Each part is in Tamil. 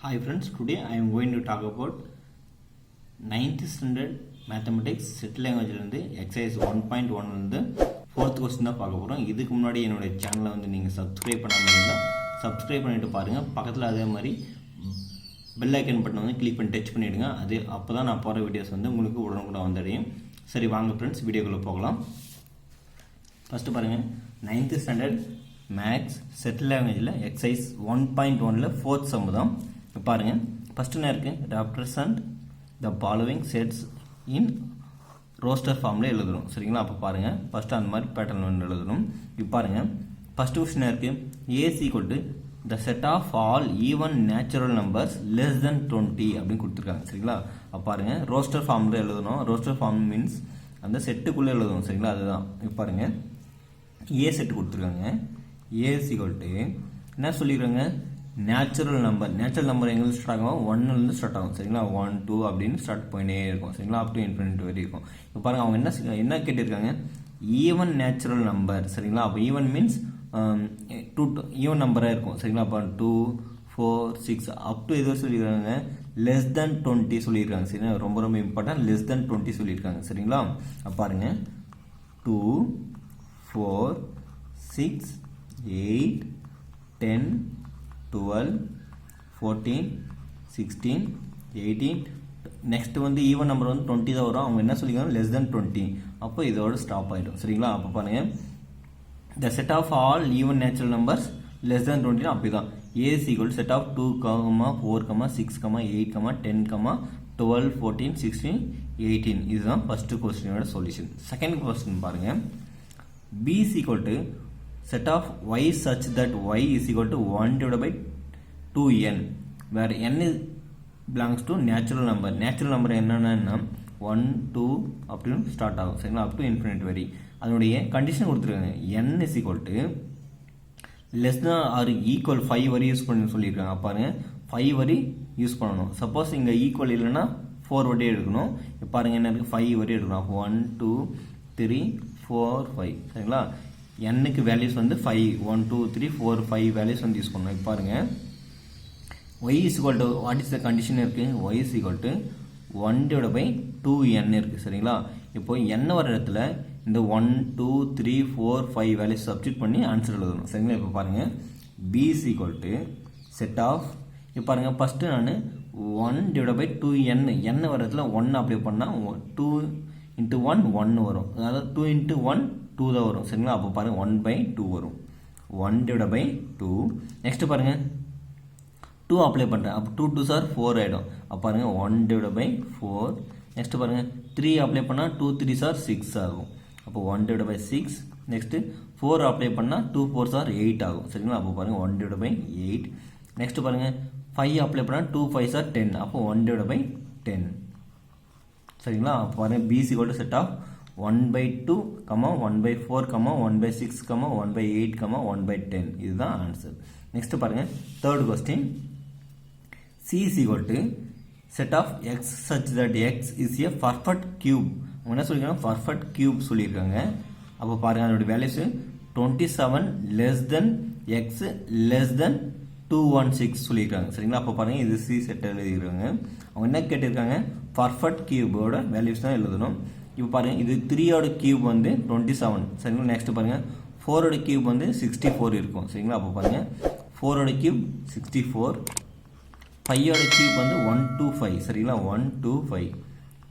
Hi friends, today I am going to talk about 9th standard mathematics set language exercise 1.1 வந்து 4th question தான் பார்க்க போறோம். இதுக்கு முன்னாடி என்னோட சேனலை வந்து நீங்க subscribe பண்ணாம இருந்தா subscribe பண்ணிட்டு பாருங்க. பக்கத்துல அதே மாதிரி bell icon பட்டன் வந்து click பண்ணி டச் பண்ணிடுங்க. அது அப்பதான் நான் போற வீடியோஸ் வந்து உங்களுக்கு உடனுக்குடன் வந்தடையும். சரி வாங்க फ्रेंड्स வீடியோக்குள்ள போகலாம். ஃபர்ஸ்ட் பாருங்க 9th standard maths set language ல exercise 1.1 ல 4th sum தான். பாருங்க ஃபர்ஸ்ட் என்ன இருக்கு represent the following sets in roster ஃபார்ம்ல எழுதணும் சரிங்களா அப்ப பாருங்க ஃபர்ஸ்ட் அந்த மாதிரி பேட்டர்ன் வந்து எழுதணும் இப்போ பாருங்க ஃபர்ஸ்ட் क्वेश्चन இருக்கு a is equal to the set of all even natural numbers less than 20 அப்படி கொடுத்திருக்காங்க சரிங்களா அப்ப பாருங்க roster ஃபார்ம்ல எழுதணும் roster ஃபார்ம் மீன்ஸ் அந்த செட்டுக்குள்ள எழுதணும் சரிங்களா அதுதான் இப்போ பாருங்க a செட் கொடுத்திருக்காங்க a is equal to என்ன சொல்லிருக்காங்க நேச்சுரல் நம்பர் எங்க ஸ்டார்ட் ஆகும் 1 ல இருந்து ஸ்டார்ட் ஆகும் சரிங்களா 1 2 அப்படினு ஸ்டார்ட் பண்ணிட்டே இருக்கும் சரிங்களா அப் டு இன்ஃபினிட்டி வரை இருக்கும் இப்போ பாருங்க அவங்க என்ன கேட்டிருக்காங்க ஈவன் நேச்சுரல் நம்பர் சரிங்களா அப்ப ஈவன் மீன்ஸ் ஈவன் நம்பரா இருக்கும் சரிங்களா அப்ப 2 4 6 அப் டு இது சொல்லிருக்காங்க less than 20 சொல்லிருக்காங்க சரிங்களா ரொம்ப ரொம்ப இம்பார்ட்டன்ட் less than 20 சொல்லிருக்காங்க சரிங்களா அப்ப பாருங்க 2 4 6 8 10 12 14 16 18 next வந்து ஈவன் நம்பர் வந்து 20 தான் வரும் அவங்க என்ன சொல்லிருக்காங்க less than 20 அப்போ இதோட ஸ்டாப் ஆயிடும் சரிங்களா அப்ப பாருங்க the set of all even natural numbers less than 20 அப்படிதான் a is equal to set of 2, 4, 6, 8, 10, 12, 14, 16, 18 இதுதான் first question ஓட solution second question பாருங்க b is equal to set of y such that y is equal to 1 divided by 2n where n belongs to natural number என்னன்னா 1 2 அப்படி ஸ்டார்ட் ஆகும் சரிங்களா up to infinite வரை அதனுடைய கண்டிஷன் கொடுத்திருக்காங்க n is equal to less than or equal 5 வரை யூஸ் பண்ணனும் சொல்லிருக்காங்க பாருங்க 5 வரை யூஸ் பண்ணனும் சப்போஸ் இங்க ஈக்குவல் இல்லனா 4 வரை எடுக்கணும் இப்போ பாருங்க என்ன இருக்கு 5 வரை எடுக்கணும் 1 2 3 4 5 சரிங்களா n க்கு வேல்யூஸ் வந்து 5 1 2 3 4 5 வேல்யூஸ் வந்து யூஸ் பண்ணனும் இப்போ பாருங்க y is equal to what is the condition இருக்கு y is equal to 1 divided by 2n இருக்கு சரிங்களா இப்போ n வர இடத்துல இந்த 1 2 3 4 5 வேல்யூஸ் சப்ஸ்டிட்யூட் பண்ணி ஆன்சர் எழுதணும் சரிங்களா இப்போ பாருங்க b is equal to set of இப்போ பாருங்க ஃபர்ஸ்ட் நான் 1 divided by 2n n வர இடத்துல 1 அப்ளை பண்ணா 2 into 1 1 வரும் அதாவது 2 into 1 2 தான் வரும் சரிங்களா அப்ப பாருங்க 1 by 2 வரும் 1 divided by 2 நெக்ஸ்ட் பாருங்க 2 அப்ளை பண்றேன் அப்ப 2 2s are 4 ஆயிடும் அப்ப பாருங்க 1 divided by 4 நெக்ஸ்ட் பாருங்க 3 அப்ளை பண்ணா 2 3s are 6 ஆகும் அப்ப 1 divided by 6 நெக்ஸ்ட் 4 அப்ளை பண்ணா 2 4s are 8 ஆகும் சரிங்களா அப்ப பாருங்க 1 divided by 8 நெக்ஸ்ட் பாருங்க 5 அப்ளை பண்ணா 2 5s are 10 அப்ப 1 divided by 10 சரிங்களா அப்ப பாருங்க b is equal to set of 1 by 2, 1 by 4, 1 by 6, 1 by 8, 1 by 10 இதுதான் ஆன்சர் நெக்ஸ்ட் பாருங்க third question c is equal to set of x such that x is a perfect cube அவங்க என்ன சொல்லிருக்காங்க perfect cube சொல்லிருக்காங்க அப்ப பாருங்க அதோட values 27 less than x less than 216 சொல்லிருக்காங்க சரிங்களா அப்ப பாருங்க இது c செட் எழுதிருக்காங்க அவங்க என்ன கேட்டிருக்காங்க perfect cube ஓட வேல்யூஸ் தான் எழுதணும் இப்போ பாருங்க இது 3 ஓட கியூப் வந்து 27 சரிங்களா நெக்ஸ்ட் பாருங்க 4 ஓட கியூப் வந்து 64 இருக்கும் சரிங்களா அப்ப பாருங்க 4 ஓட கியூப் 64 5 ஓட கியூப் வந்து 125 சரிங்களா 125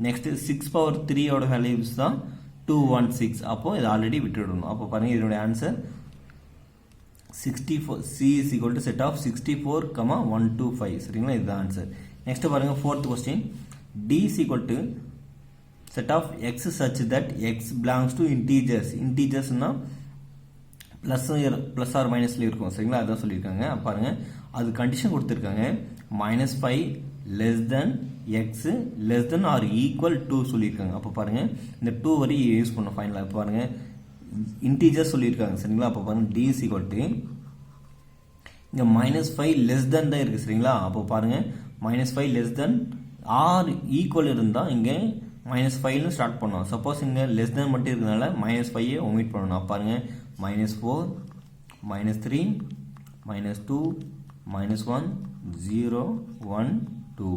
நெக்ஸ்ட் 6 பவர் 3 ஓட வேல்யூஸ் தான் 216 அப்போ இது ஆல்ரெடி விட்டுடணும் அப்ப பாருங்க இதோட answer 64 c is equal to set of 64, 125 சரிங்களா இதுதான் ஆன்சர் நெக்ஸ்ட் பாருங்க fourth question d is equal to set of x such that x belongs to integers னா plus or minus ல இருக்கும் சரிங்களா அதான் சொல்லிருக்காங்க பாருங்க அது கண்டிஷன் கொடுத்திருக்காங்க -5 less than x less than or equal to சொல்லிருக்காங்க அப்ப பாருங்க இந்த 2 வரை யூஸ் பண்ணனும் ஃபைனலா பாருங்க இன்டிஜர் சொல்லிருக்காங்க சரிங்களா அப்ப பாருங்க d is equal to இங்க -5 less than தான் இருக்கு சரிங்களா அப்ப பாருங்க -5 less than or equal இருந்தா இங்க -5 ல ஸ்டார்ட் பண்ணோம் சப்போஸ் இங்க less than மட்டும் இருக்கனால -5 ஐ ஒமிட் பண்ணனும் பாருங்க -4 -3 -2 -1 0 1 2.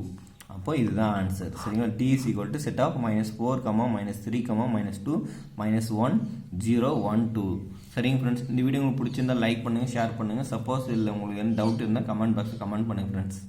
அப்போ இதுதான் ஆன்சர். சரிங்களா? t is equal to set of -4, -3, -2, -1 0 1 2. சரிங்க ஃப்ரெண்ட்ஸ், இந்த வீடியோ உங்களுக்கு பிடிச்சிருந்தா லைக் பண்ணுங்கள், ஷேர் பண்ணுங்கள். சப்போஸ் இல்லை உங்களுக்கு எந்த டவுட் இருந்தால் கமெண்ட் பாக்ஸில் கமெண்ட் பண்ணுங்கள் ஃப்ரெண்ட்ஸ்.